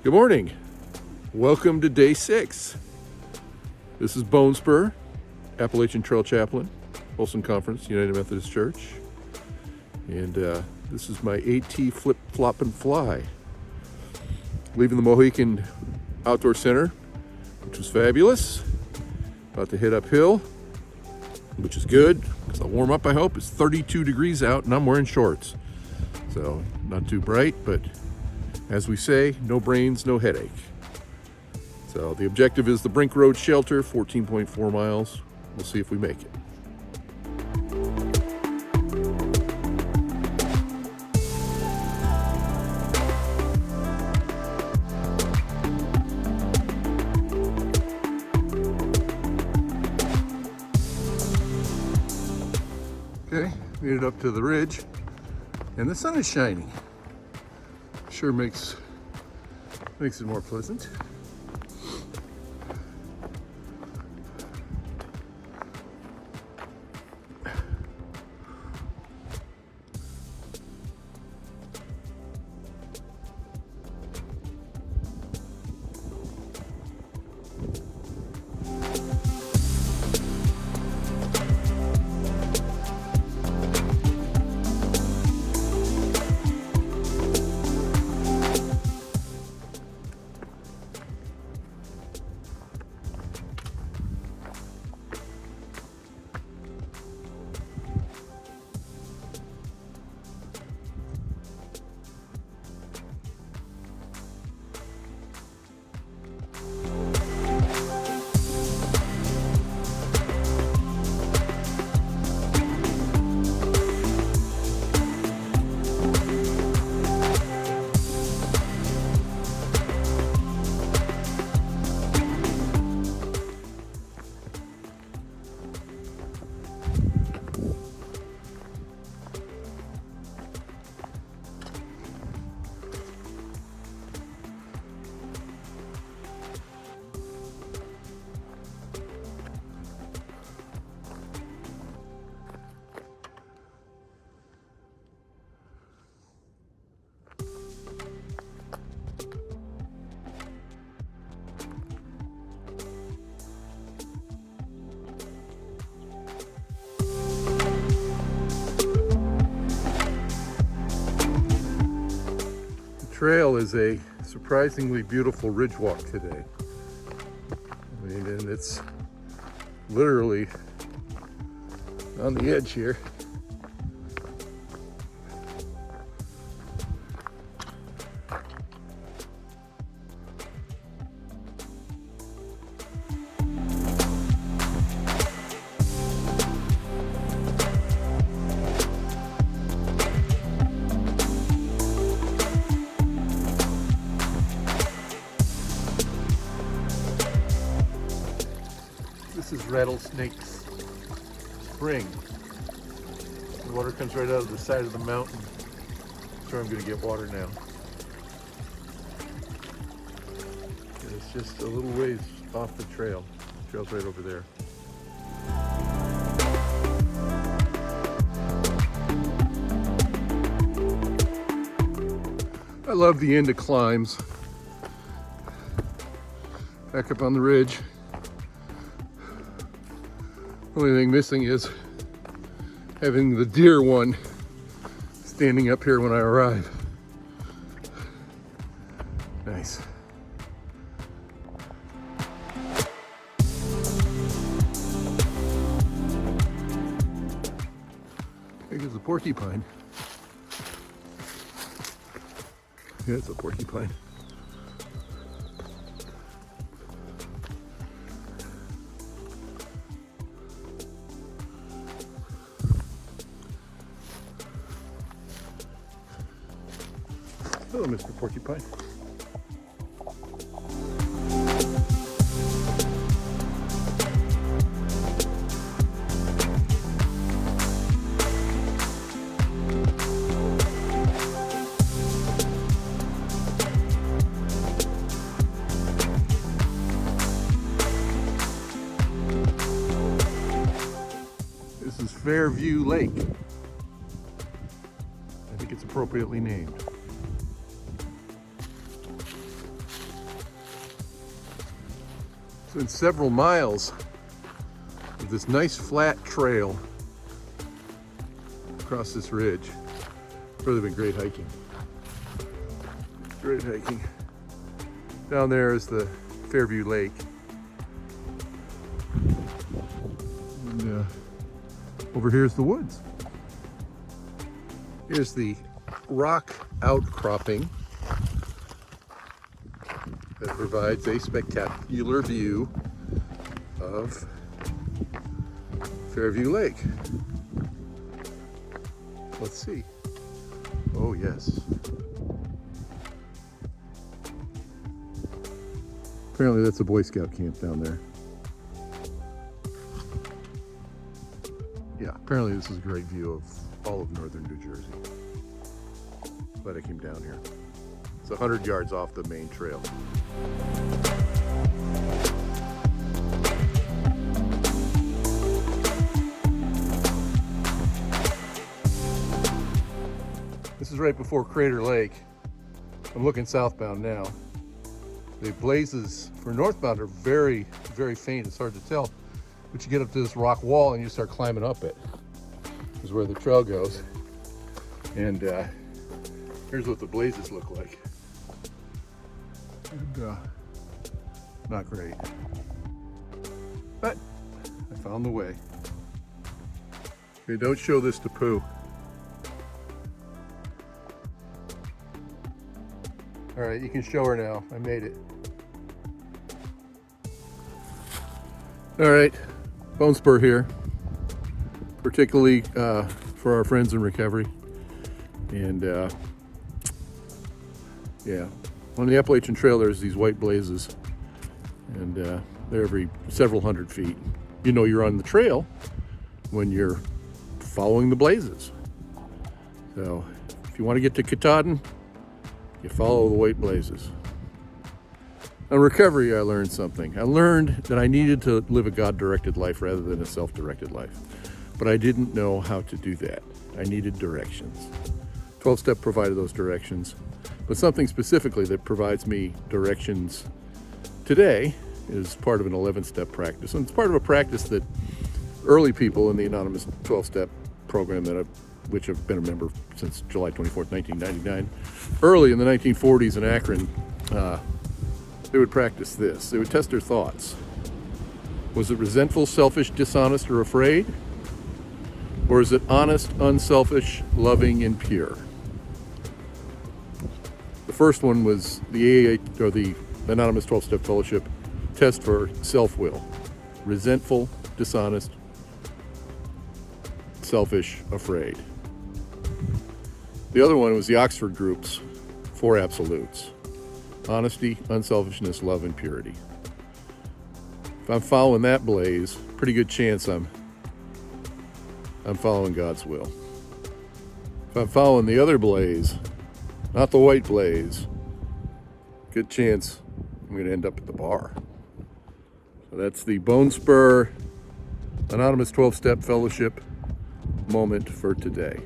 Good morning. Welcome to day 6. This is Spur, Appalachian Trail Chaplain, Wilson Conference, United Methodist Church. And this is my AT Flip, Flop, and Fly. Leaving the Mohican Outdoor Center, which was fabulous. About to head uphill, which is good, because I'll warm up, I hope. It's 32 degrees out, and I'm wearing shorts. So, not too bright, but as we say, no brains, no headache. So the objective is the Brink Road Shelter, 14.4 miles. We'll see if we make it. Okay, made it up to the ridge, and the sun is shining. Sure makes it more pleasant. Trail is a surprisingly beautiful ridge walk today. I mean, and it's literally on the edge here. This is Rattlesnake's Spring. The water comes right out of the side of the mountain. So I'm going to get water now. And it's just a little ways off the trail. The trail's right over there. I love the end of climbs. Back up on the ridge. Only thing missing is having the deer one standing up here when I arrive. Nice. There goes a porcupine. Yeah, it's a porcupine. Hello, Mr. Porcupine. This is Fairview Lake. I think it's appropriately named. It's been several miles of this nice flat trail across this ridge. It's really been great hiking. Great hiking. Down there is the Fairview Lake. And over here's the woods. Here's the rock outcropping that provides a spectacular view of Fairview Lake. Let's see. Oh yes. Apparently that's a Boy Scout camp down there. Yeah, apparently this is a great view of all of northern New Jersey. Glad I came down here. It's 100 yards off the main trail. This is right before Crater Lake. I'm looking southbound now. The blazes for northbound are very, very faint. It's hard to tell. But you get up to this rock wall and you start climbing up it. This is where the trail goes. And here's what the blazes look like. And, not great. But I found the way. Okay, don't show this to Pooh. All right, you can show her now. I made it. All right, Bone Spur here, particularly for our friends in recovery. And yeah, on the Appalachian Trail, there's these white blazes, and they're every several hundred feet. You know you're on the trail when you're following the blazes. So if you want to get to Katahdin, you follow the white blazes. On recovery, I learned something. I learned that I needed to live a God-directed life rather than a self-directed life. But I didn't know how to do that. I needed directions. 12-step provided those directions. But something specifically that provides me directions today is part of an 11-step practice. And it's part of a practice that early people in the anonymous 12-step program, which I've been a member since July 24th, 1999, early in the 1940s in Akron, they would practice this. They would test their thoughts. Was it resentful, selfish, dishonest, or afraid? Or is it honest, unselfish, loving, and pure? The first one was the AA, or the Anonymous 12-Step Fellowship test for self-will. Resentful, dishonest, selfish, afraid. The other one was the Oxford Group's 4 absolutes. Honesty, unselfishness, love, and purity. If I'm following that blaze, pretty good chance I'm following God's will. If I'm following the other blaze, not the white blaze, good chance I'm going to end up at the bar. So that's the Bone Spur Anonymous 12-Step Fellowship moment for today.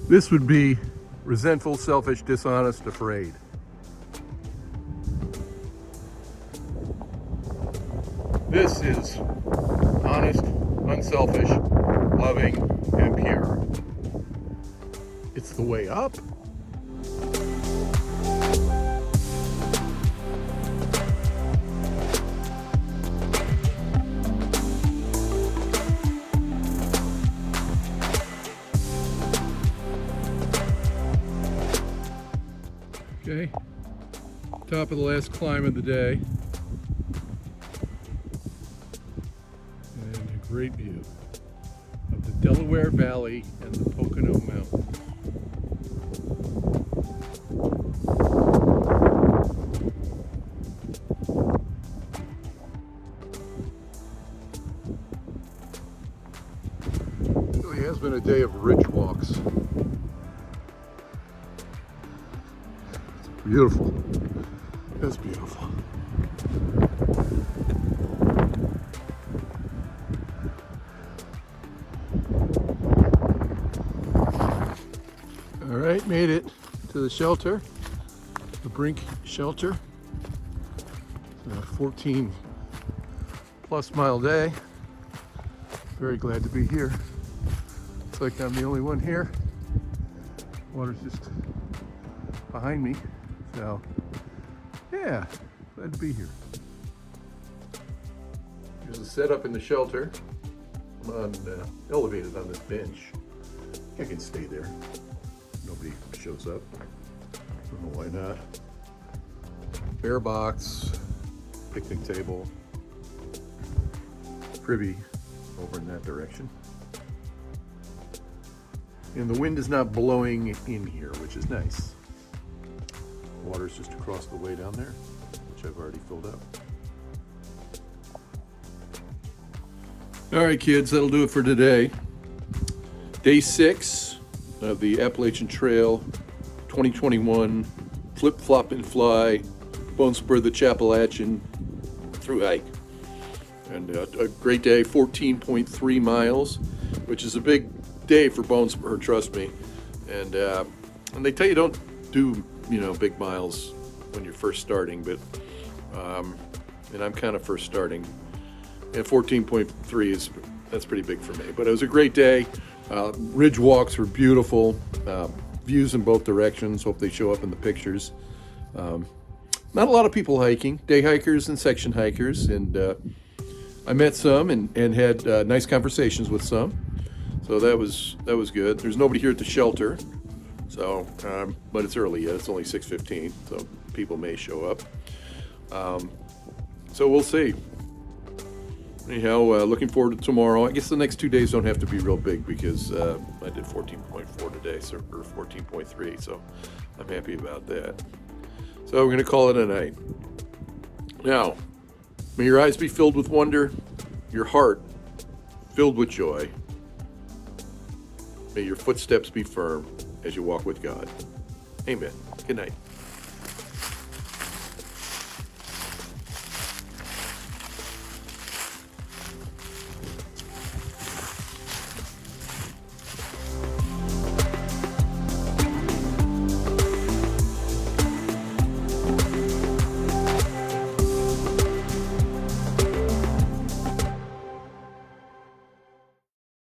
This would be resentful, selfish, dishonest, afraid. This is honest, unselfish, loving, and pure. It's the way up. Okay, top of the last climb of the day. And a great view of the Delaware Valley and the Pocono Mountains. It really has been a day of ridge walks. Beautiful. That's beautiful. All right, made it to the shelter. the Brink Shelter. 14 plus mile day. Very glad to be here. Looks like I'm the only one here. Water's just behind me. So yeah, glad to be here. Here's the setup in the shelter. I'm on elevated on this bench. I can stay there. Nobody shows up. Don't know why not. Bear box, picnic table, privy over in that direction. And the wind is not blowing in here, which is nice. Water's just across the way down there, which I've already filled up. All right, kids, that'll do it for today. Day 6 of the Appalachian Trail 2021 Flip, Flop, and Fly Bone Spur the Chappalachian through hike. And a great day, 14.3 miles, which is a big day for Bone Spur, trust me. And they tell you don't do, big miles when you're first starting, but and I'm kind of first starting. And 14.3 that's pretty big for me. But it was a great day. Ridge walks were beautiful. Views in both directions. Hope they show up in the pictures. Not a lot of people hiking, day hikers and section hikers, and I met some and had nice conversations with some. So that was good. There's nobody here at the shelter, so but it's early yet. It's only 6:15, so people may show up. So we'll see. Anyhow, looking forward to tomorrow. I guess the next 2 days don't have to be real big because I did 14.4 today, or 14.3, so I'm happy about that. So we're going to call it a night. Now, may your eyes be filled with wonder, your heart filled with joy. May your footsteps be firm as you walk with God. Amen. Good night.